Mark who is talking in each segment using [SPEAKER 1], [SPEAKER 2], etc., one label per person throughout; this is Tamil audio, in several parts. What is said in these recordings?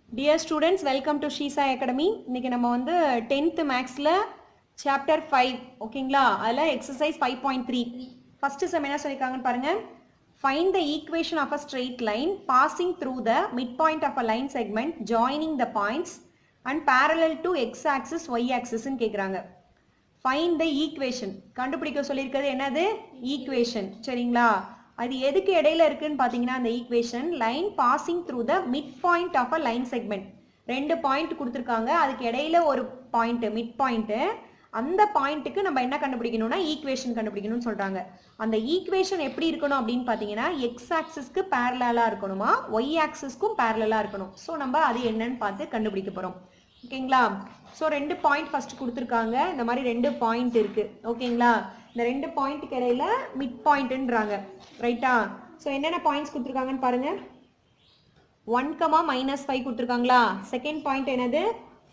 [SPEAKER 1] Dear students, welcome to Shisa Academy. இன்னைக்கு நம்ம வந்து 10th Maxல chapter 5 ஓகேங்களா? அதுல exercise 5.3 first sum என்ன சொல்லிருக்காங்கன்னு பாருங்க. Find the equation of a straight line passing through the midpoint of a line segment joining the points and parallel to x axis y axis ன்னு கேக்குறாங்க. Find the equation. கண்டுபிடிக்க சொல்லிருக்கிறது என்னது? Equation. சரிங்களா? அது எதுக்கு இடையில இருக்குன்னு பாத்தீங்கன்னா அந்த equation line passing through the mid point of a line segment. ரெண்டு பாயிண்ட் கொடுத்துருக்காங்க, அதுக்கு இடையில ஒரு பாயிண்ட் மிட் பாயிண்ட். அந்த பாயிண்ட்டுக்கு நம்ம என்ன கண்டுபிடிக்கணும்னா ஈக்குவேஷன் கண்டுபிடிக்கணும்னு சொல்றாங்க. அந்த ஈக்குவேஷன் எப்படி இருக்கணும் அப்படின்னு பாத்தீங்கன்னா எக்ஸ் ஆக்சிஸ்க்கு பேரலலா இருக்கணுமா, ஒய் ஆக்சிஸ்க்கும் பேரலலா இருக்கணும். ஸோ நம்ம அது என்னன்னு பார்த்து கண்டுபிடிக்க போறோம். ஓகேங்களா? ஸோ ரெண்டு பாயிண்ட் ஃபர்ஸ்ட் கொடுத்துருக்காங்க, இந்த மாதிரி ரெண்டு பாயிண்ட் இருக்கு. ஓகேங்களா? இந்த ரெண்டு பாயிண்ட்டுக்கு இடையில மிட் பாயிண்ட்ன்றாங்க, ரைட்டா? ஸோ என்னென்ன பாயிண்ட்ஸ் கொடுத்துருக்காங்கன்னு பாருங்க. 1,-5 கொடுத்துருக்காங்களா? செகண்ட் பாயிண்ட் என்னது?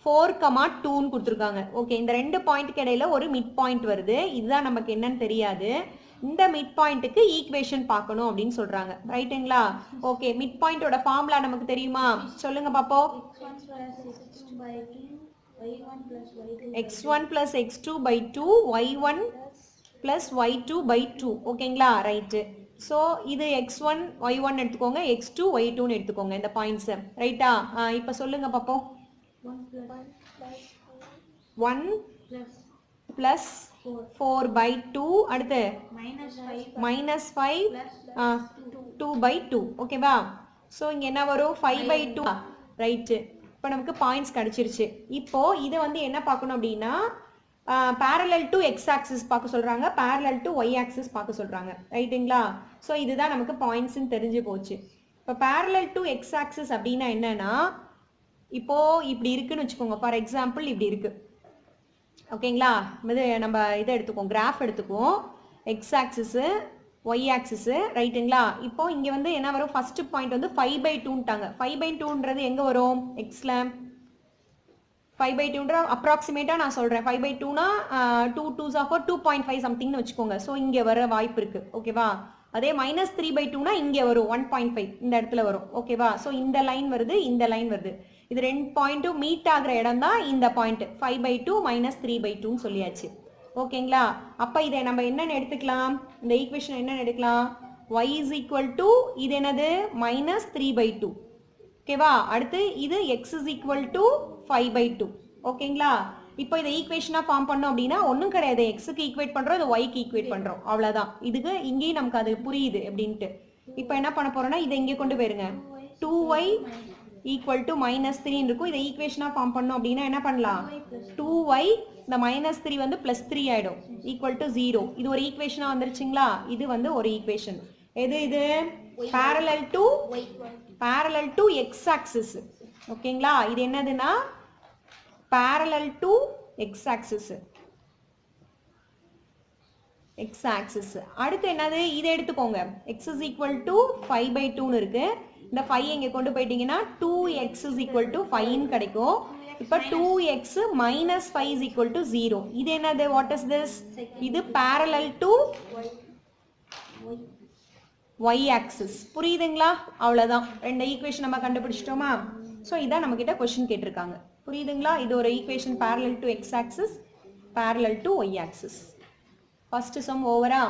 [SPEAKER 1] 4,2ன்னு கொடுத்துருக்காங்க. ஓகே, இந்த ரெண்டு பாயிண்ட்டுக்கு இடையில ஒரு மிட் பாயிண்ட் வருது, இதுதான் நமக்கு என்னன்னு தெரியாது. இந்த மிட் பாயிண்ட்டுக்கு ஈக்குவேஷன் பார்க்கணும் அப்படின்னு சொல்றாங்க, ரைட்டுங்களா? ஓகே, மிட் பாயிண்டோட ஃபார்முலா நமக்கு தெரியுமா? சொல்லுங்க பாப்போம். x1 plus x2 by 2 y1 plus y2 by 2. ஓகேங்களா? ரைட்டு. ஸோ இது x1 y1 எடுத்துக்கோங்க, x2 y2 எடுத்துக்கோங்க இந்த பாயிண்ட்ஸ், ரைட்டா? இப்போ சொல்லுங்க பாப்போம். 1 plus 4 by 2, அடுத்து minus 5 2 by 2. ஓகேவா? ஸோ இங்கே என்ன வரும்? 5 by 2. ரைட்டு. இப்போ நமக்கு பாயிண்ட்ஸ் கிடைச்சிருச்சு. இப்போ இதை வந்து என்ன பார்க்கணும் அப்படின்னா parallel to x axis பார்க்க சொல்றாங்க, parallel to y axis பார்க்க சொல்றாங்க, ரைட்டுங்களா? ஸோ இதுதான் நமக்கு பாயிண்ட்ஸ்ன்னு தெரிஞ்சு போச்சு. இப்போ parallel to x axis அப்படின்னா என்னன்னா, இப்போ இப்படி இருக்குன்னு வச்சுக்கோங்க. ஃபார் எக்ஸாம்பிள் இப்படி இருக்கு, ஓகேங்களா? இது நம்ம இதை எடுத்துக்கோம், கிராஃப் எடுத்துக்குவோம். எக்ஸ் ஆக்சிஸு, ஒய் ஆக்சிஸு, ரைட்டுங்களா? இப்போ இங்கே வந்து என்ன வரும்? ஃபர்ஸ்ட் பாயிண்ட் வந்து 5/2ன்ட்டாங்க. 5/2ன்றது எங்கே வரும்? எக்ஸில் 5/2ன்ற அப்ராக்சிமேட்டாக நான் சொல்கிறேன். 5/2னா 2 2s ஆஃப் 2.5 சம்திங்னு வச்சுக்கோங்க. ஸோ இங்கே வர வாய்ப்பு இருக்குது, ஓகேவா? அதே -3/2னா இங்கே வரும் 1.5, இந்த இடத்துல வரும், ஓகேவா? ஸோ இந்த லைன் வருது, இந்த லைன் வருது, இது ரெண்டு பாயிண்ட்டும் மீட் ஆகிற இடம் தான் இந்த பாயிண்ட். 5/2 -3/2ன்னு சொல்லியாச்சு, ஓகேங்களா? அப்போ இதை நம்ம என்னென்னு எடுத்துக்கலாம்? இந்த ஈக்குவேஷன் என்னென்னு எடுக்கலாம்? y is equal to இது என்னது? -3/2, ஓகேவா? அடுத்து இது x is equal to 5/2, ஓகேங்களா? இப்போ இதை ஈக்குவேஷனா ஃபார்ம் பண்ணோம் அப்படின்னா ஒன்றும் கிடையாது, எக்ஸுக்கு ஈக்குவேட் பண்றோம், இது ஒய்க்கு ஈக்குவேட் பண்றோம், அவ்வளவுதான். இதுக்கு இங்கேயும் நமக்கு அது புரியுது எப்படின்ட்டு. இப்போ என்ன பண்ண போறோம்னா இதை இங்கே கொண்டு போயிருங்க. 2y equal to -3 இருக்கும். இதை ஈக்குவேஷனா ஃபார்ம் பண்ணோம் அப்படின்னா என்ன பண்ணலாம்? 2y இந்த -3 வந்து +3 ஆயிடும், ஈக்குவல் டு 0. இது ஒரு ஈக்குவேஷனா வந்துருச்சுங்களா? இது வந்து ஒரு ஈக்குவேஷன். எது இது? parallel to x axis, ஓகேங்களா? இது என்னதுன்னா parallel to x axis. அடுத்து என்னது? இதை எடுத்துக்கோங்க. x is equal to 5/2ன்னு இருக்கு. இந்த 5 இங்கே கொண்டு போயிட்டீங்கன்னா 2x is equal to 5ன்னு கிடைக்கும். இப்போ 2x minus 5 is equal to 0. இது என்னது? What is this? இது parallel to y axis. புரியுதுங்களா? அவ்வளோதான், ரெண்டு ஈக்குவேஷன் நம்ம கண்டுபிடிச்சிட்டோமா? ஸோ இதான் நம்ம கிட்ட கொஸ்டின் கேட்டிருக்காங்க, புரியுதுங்களா? இது ஒரு equation parallel to x axis, parallel to y axis. First sum ஓவரா?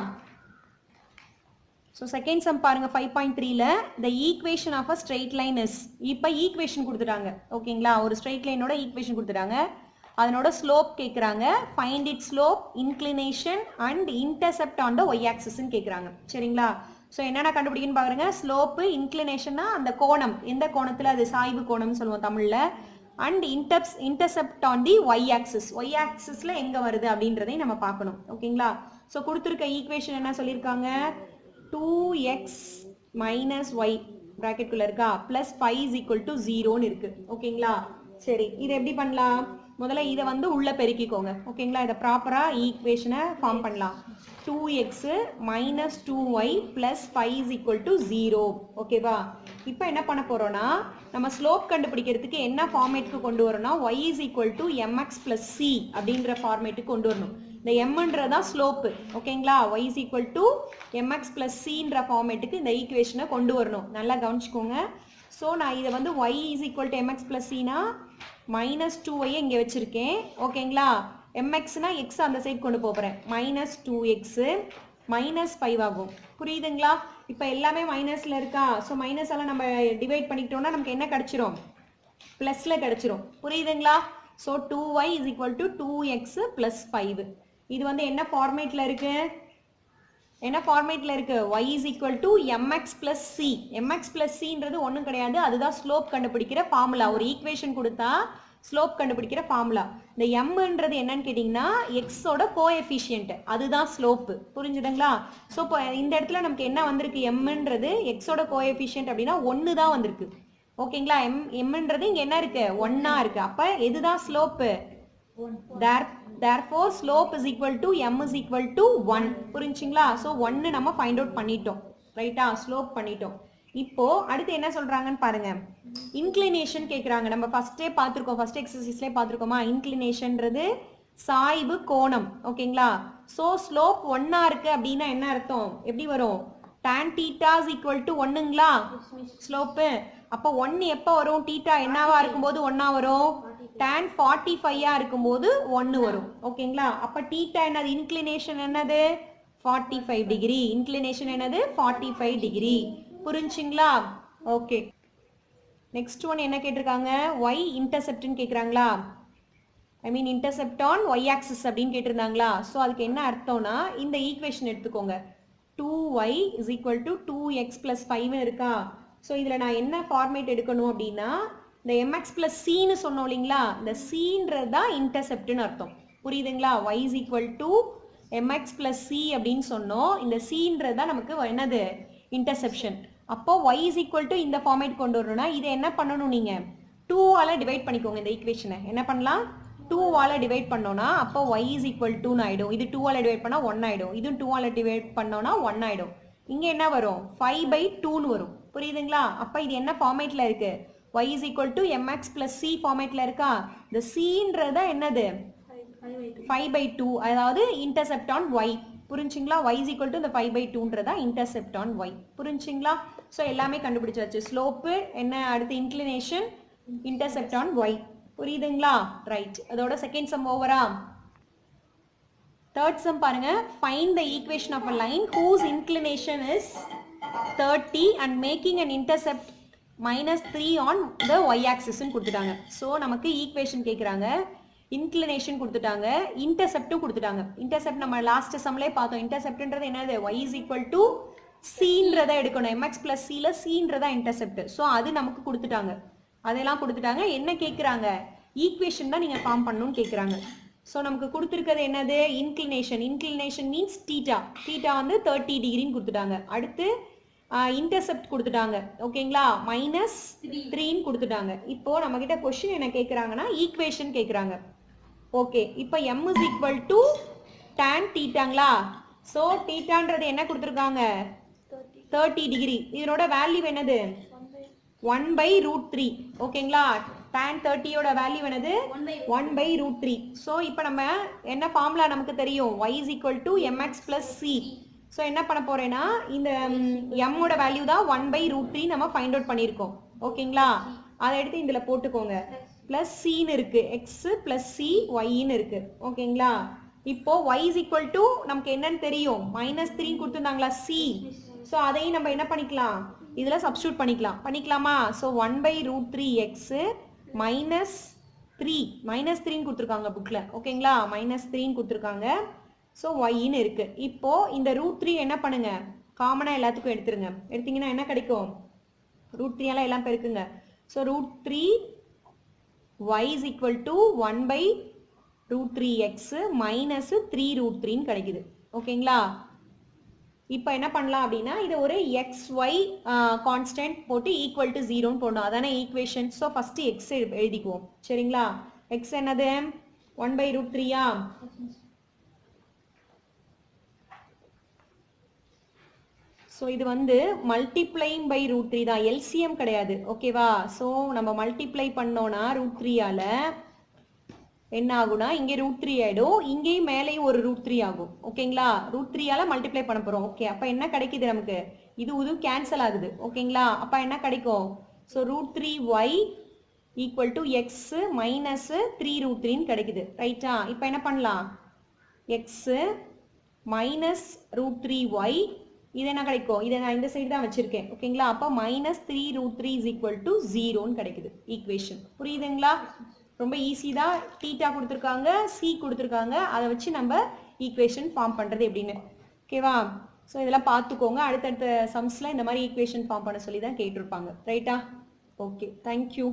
[SPEAKER 1] ஸோ செகண்ட் சம் பாருங்க. 5.3ல the equation of a straight line is. இப்போ ஈக்குவேஷன் கொடுத்துட்டாங்க, ஓகேங்களா? ஒரு ஸ்ட்ரெயிட் லைனோட ஈக்குவேஷன் கொடுத்துட்டாங்க, அதனோட ஸ்லோப் கேட்குறாங்க. Find it slope, inclination and intercept on the Y ஆக்சிஸ்ன்னு கேட்குறாங்க, சரிங்களா? ஸோ என்னென்ன கண்டுபிடிக்குன்னு பாருங்க. ஸ்லோப்பு, இன்க்ளினேஷன்னா அந்த கோணம், எந்த கோணத்தில், அது சாய்வு கோணம்னு சொல்லுவோம் தமிழில். And intercept on the Y axis, Y ஆக்சிஸில் எங்கே வருது அப்படின்றதையும் நம்ம பார்க்கணும், ஓகேங்களா? ஸோ கொடுத்துருக்க ஈக்குவேஷன் என்ன சொல்லியிருக்காங்க? 2x minus y ப்ராக்கெட்குள்ள இருக்கா, ப்ளஸ் 5 is equal to 0ன்னு இருக்கு, ஓகேங்களா? சரி, இதை எப்படி பண்ணலாம்? முதல்ல இதை வந்து உள்ள பெருக்கிக்கோங்க, ஓகேங்களா? இதை ப்ராப்பரா ஈக்குவேஷனை ஃபார்ம் பண்ணலாம். 2x minus 2y plus 5 is equal to 0, ஓகேவா? இப்போ என்ன பண்ண போறோம்னா நம்ம ஸ்லோப் கண்டுபிடிக்கிறதுக்கு என்ன ஃபார்மேட்டுக்கு கொண்டு வரணும்னா y is equal to mx plus c அப்படின்ற ஃபார்மேட்டுக்கு கொண்டு வரணும். இந்த mன்றதா ஸ்லோப்பு, ஓகேங்களா? y is equal to mx plus cன்ற ஃபார்மேட்டுக்கு இந்த ஈக்குவேஷனை கொண்டு வரணும். நல்லா கவனிச்சுக்கோங்க. ஸோ நான் இதை வந்து y is equal to mx plus cனா மைனஸ் 2y இங்கே வச்சுருக்கேன் ஓகேங்களா. mxனா x அந்த சைட் கொண்டு போகிறேன். மைனஸ் 2x மைனஸ் 5 ஆகும். புரியுதுங்களா? இப்போ எல்லாமே மைனஸில் இருக்கா. ஸோ மைனஸ் எல்லாம் நம்ம டிவைட் பண்ணிக்கிட்டோம்னா நமக்கு என்ன கிடச்சிரும், ப்ளஸில் கிடச்சிரும். புரியுதுங்களா? So 2y is equal to 2x plus 5. இது வந்து என்ன ஃபார்மேட்டில் இருக்கு, என்ன ஃபார்மேட்டில் இருக்கு, y is equal to mx plus c. mx plus cன்றது ஒன்றும் கிடையாது, அதுதான் ஸ்லோப் கண்டுபிடிக்கிற ஃபார்முலா. ஒரு ஈக்குவேஷன் கொடுத்தா ஸ்லோப் கண்டுபிடிக்கிற ஃபார்முலா. இந்த mன்றது என்னன்னு கேட்டிங்கன்னா எக்ஸோட கோஎஃபிஷியன்ட், அதுதான் ஸ்லோப்பு. புரிஞ்சுதுங்களா? ஸோ இப்போ இந்த இடத்துல நமக்கு என்ன வந்திருக்கு, mன்றது எக்ஸோட கோஎஃபிஷியன்ட் அப்படின்னா 1 தான் வந்திருக்கு. ஓகேங்களா. mன்றது இங்கே என்ன இருக்கு, 1ஆ இருக்கு. அப்போ எதுதான் slope, therefore slope is equal to m is equal to 1. புரிஞ்சுங்களா? ஸோ 1 நம்ம ஃபைண்ட் அவுட் பண்ணிட்டோம், ரைட்டா, ஸ்லோப் பண்ணிட்டோம். இப்போ அடுத்து என்ன சொல்றாங்கன்னு பாருங்க, இன்க்ளினேஷன் கேட்குறாங்க. நம்ம ஃபர்ஸ்டே பார்த்துருக்கோம், ஃபர்ஸ்ட் எக்ஸசைஸ்லேயே பார்த்துருக்கோமா, இன்க்ளினேஷன்றது சாய்வு கோணம். ஓகேங்களா. ஸோ ஸ்லோப் 1ஆ இருக்கு அப்படின்னா என்ன அர்த்தம், எப்படி வரும், tan theta is equal to 1ங்களா ஸ்லோப்பு. அப்போ 1 எப்போ வரும், தீட்டா என்னவா இருக்கும்போது 1ஆ வரும், tan 45ஆ இருக்கும்போது 1 வரும். ஓகேங்களா. அப்போ தீட்டா என்னது, இன்க்ளினேஷன் என்னது 45 டிகிரி. இன்க்ளினேஷன் என்னது 45 டிகிரி. புரிஞ்சுங்களா? ஓகே. நெக்ஸ்ட் ஒன் என்ன கேட்டிருக்காங்க, y இன்டர்செப்ட்னு கேட்குறாங்களா, I mean intercept on y axis அப்படின்னு கேட்டிருந்தாங்களா. ஸோ அதுக்கு என்ன அர்த்தம்னா இந்த ஈக்குவேஷன் எடுத்துக்கோங்க, 2y is equal to 2x plus 5 இருக்கா. ஸோ இதில் நான் என்ன ஃபார்மேட் எடுக்கணும் அப்படின்னா இந்த mx plus cன்னு சொன்னோம் இல்லைங்களா, இந்த cன்றது தான் இன்டர்செப்ட்னு அர்த்தம். புரியுதுங்களா? y is equal to mx plus c அப்படின்னு சொன்னோம். இந்த cன்றது தான் நமக்கு என்னது, இன்டர்செப்ஷன். அப்போ y is equal to இந்த ஃபார்மேட் கொண்டு வரணும்னா இதை என்ன பண்ணணும், நீங்கள் 2ஆல் டிவைட் பண்ணிக்கோங்க. இந்த ஈக்குவேஷனை என்ன பண்ணலாம், 2ஆல் டிவைட் பண்ணோன்னா அப்போ y is equal to ஆகிடும். இது 2ஆல் டிவைட் பண்ணால் 1 ஆகிடும், இதுவும் 2ஆல் டிவைட் பண்ணோன்னா 1 ஆகிடும். இங்கே என்ன வரும், 5/2ன்னு வரும். புரியுதுங்களா? அப்போ இது என்ன ஃபார்மேட்டில் இருக்குது, y is equal to mx plus c ஃபார்மேட்டில் இருக்கா. இந்த cன்றது என்னது 5/2, அதாவது இன்டர்செப்ட் ஆன் y. புரிஞ்சுங்களா? y is equal to இந்த 5/2ன்றதா இன்டர்செப்ட் ஆன் y. புரிஞ்சுங்களா? ஸோ எல்லாமே கண்டுபிடிச்சாச்சு. ஸ்லோப்பு என்ன, அடுத்து இன்க்ளினேஷன், இன்டர்செப்ட் ஆன் y. புரியுதுங்களா? ரைட். அதோட செகண்ட் சம் ஓவரா. தேர்ட் சம் பாருங்க, find the equation of a line whose inclination is 30 and making an intercept -3 on the y axis ன்னு கொடுத்துட்டாங்க. ஸோ நமக்கு ஈக்குவேஷன் கேட்குறாங்க, இன்க்ளினேஷன் கொடுத்துட்டாங்க, இன்டர்செப்டும் கொடுத்துட்டாங்க. இன்டர்செப்ட் நம்ம லாஸ்ட் சம்லேயே பார்த்தோம். இன்டர்செப்ட்ன்றது என்னது, y is equal to cன்றதை எடுக்கணும். mx plus cல cன்றதா இன்டர்செப்ட். ஸோ அது நமக்கு கொடுத்துட்டாங்க, அதெல்லாம் கொடுத்துட்டாங்க. என்ன கேட்குறாங்க, ஈக்குவேஷன் தான் நீங்கள் ஃபார்ம் பண்ணணும்னு கேட்குறாங்க. ஸோ நமக்கு கொடுத்துருக்கிறது என்னது, inclination. Inclination means theta. Theta வந்து 30 டிகிரின்னு கொடுத்துட்டாங்க. அடுத்து இன்டர்செப்ட் கொடுத்துட்டாங்க. ஓகேங்களா, -3ன்னு கொடுத்துட்டாங்க. இப்போ நம்ம கிட்ட கொஸ்டின் என்ன கேட்குறாங்கன்னா ஈக்குவேஷன் கேட்குறாங்க. ஓகே, இப்போ m is equal to tan தீட்டாங்களா. ஸோ தீட்டான்றது என்ன கொடுத்துருக்காங்க, 30 டிகிரி. இதனோட வேல்யூ என்னது 1/√3. ஓகேங்களா, tan 30யோட வேல்யூ என்னது 1/√3. ஸோ இப்போ நம்ம என்ன ஃபார்முலா நமக்கு தெரியும், y is equal to mx plus c. So என்ன பண்ண போறேன்னா இந்த mோட வேல்யூ தான் 1/√3 நம்ம ஃபைண்ட் அவுட் பண்ணியிருக்கோம். ஓகேங்களா, அதை எடுத்து இதில் போட்டுக்கோங்க. ப்ளஸ் சின்னு இருக்கு, எக்ஸ் ப்ளஸ் சி ஒய்ன்னு இருக்கு. ஓகேங்களா, இப்போ y is equal to நமக்கு என்னன்னு தெரியும், -3 கொடுத்துருந்தாங்களா சி. ஸோ அதையும் நம்ம என்ன பண்ணிக்கலாம், இதில் சப்ஸ்டியூட் பண்ணிக்கலாமா. ஸோ 1/√3x -3 கொடுத்துருக்காங்க புக்கில். ஓகேங்களா, -3 கொடுத்துருக்காங்க. ஸோ ஒய்ன்னு இருக்கு. இப்போ இந்த √3 என்ன பண்ணுங்க, காமனாக எல்லாத்துக்கும் எடுத்துருங்க. எடுத்தீங்கன்னா என்ன கிடைக்கும், √3 எல்லாம் பெருக்குங்க. So √3 y is equal to 1/√3x -3√3ன்னு கிடைக்குது. ஓகேங்களா, இப்போ என்ன பண்ணலாம் அப்படின்னா இதை ஒரு xy கான்ஸ்டன்ட் போட்டு ஈக்குவல் டு 0ன்னு போடணும். அதானே ஈக்குவேஷன். ஸோ ஃபர்ஸ்ட் எக்ஸ் எழுதிக்குவோம். சரிங்களா, எக்ஸ் என்னது 1/√3யா. ஸோ இது வந்து மல்டிப்ளைங் பை √3 தான், எல்சிஎம் கிடையாது. ஓகேவா, ஸோ நம்ம மல்டிப்ளை பண்ணோன்னா √3ஆல என்ன ஆகும்னா இங்கே √3 ஆகிடும், இங்கேயும் மேலேயும் ஒரு √3 ஆகும். ஓகேங்களா, √3ஆல மல்டிப்ளை பண்ண போகிறோம். ஓகே, அப்போ என்ன கிடைக்குது நமக்கு, இது கேன்சல் ஆகுது. ஓகேங்களா, அப்போ என்ன கிடைக்கும், so √3y equal to X minus 3√3 கிடைக்குது ரைட்டா. இப்போ என்ன பண்ணலாம், எக்ஸ் மைனஸ் √3y இது என்ன கிடைக்கும், இதை நான் இந்த சைடு தான் வச்சிருக்கேன் ஓகேங்களா. அப்போ மைனஸ் 3√3 இஸ் ஈக்குவல் டு 0ன்னு கிடைக்குது ஈக்குவேஷன். புரியுதுங்களா, ரொம்ப ஈஸி தான். தீட்டா கொடுத்துருக்காங்க, சி கொடுத்துருக்காங்க, அதை வச்சு நம்ம ஈக்குவேஷன் ஃபார்ம் பண்ணுறது எப்படின்னு. ஓகேவா, ஸோ இதெல்லாம் பார்த்துக்கோங்க. அடுத்தடுத்த சம்ஸில் இந்த மாதிரி ஈக்குவேஷன் ஃபார்ம் பண்ண சொல்லி தான் கேட்டிருப்பாங்க ரைட்டா. Okay, thank you.